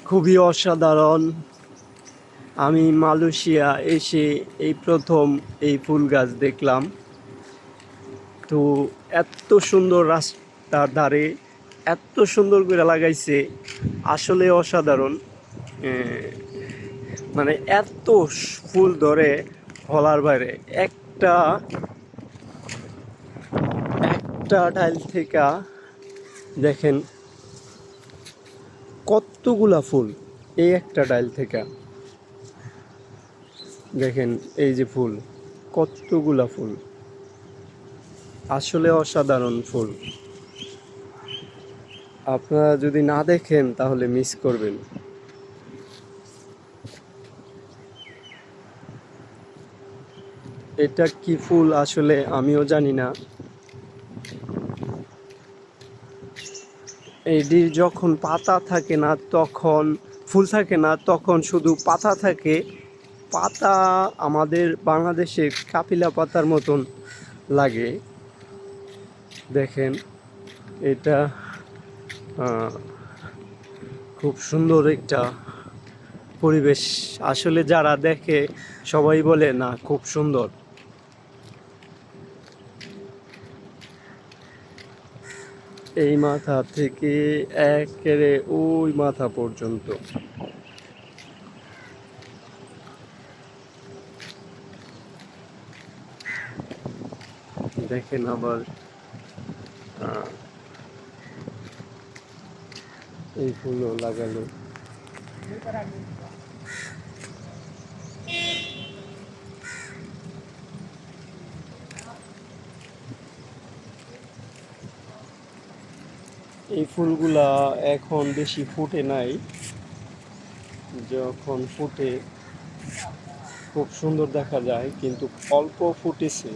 খুবই অসাধারণ। আমি মালয়েশিয়া এসে এই প্রথম এই ফুল গাছ দেখলাম। তো এত সুন্দর রাস্তার ধারে এত সুন্দর করে লাগাইছে, আসলে অসাধারণ। এ, মানে এত ফুল ধরে বলার বাইরে। একটা একটা ডাইল থেকে দেখেন কতগুলা ফুল। এই একটা ডাইল থেকে দেখেন, এই যে ফুল, কতগুলা ফুল, আসলে অসাধারণ ফুল। আপনারা যদি না দেখেন তাহলে মিস করবেন। এটা কি ফুল আসলে আমিও জানি না। এটির যখন পাতা থাকে না তখন ফুল থাকে না, তখন শুধু পাতা থাকে। পাতা আমাদের বাংলাদেশে কাপিলা পাতার মতন লাগে। দেখেন, এটা খুব সুন্দর একটা পরিবেশ। আসলে যারা দেখে সবাই বলে না, খুব সুন্দর। এই মাথা থেকে একেবারে ওই মাথা পর্যন্ত। দেখেন আবার এই ফুলও লাগালো। এই ফুলগুলা এখন বেশি ফুটে নাই, যখন ফুটে খুব সুন্দর দেখা যায়, কিন্তু অল্প ফুটেছে।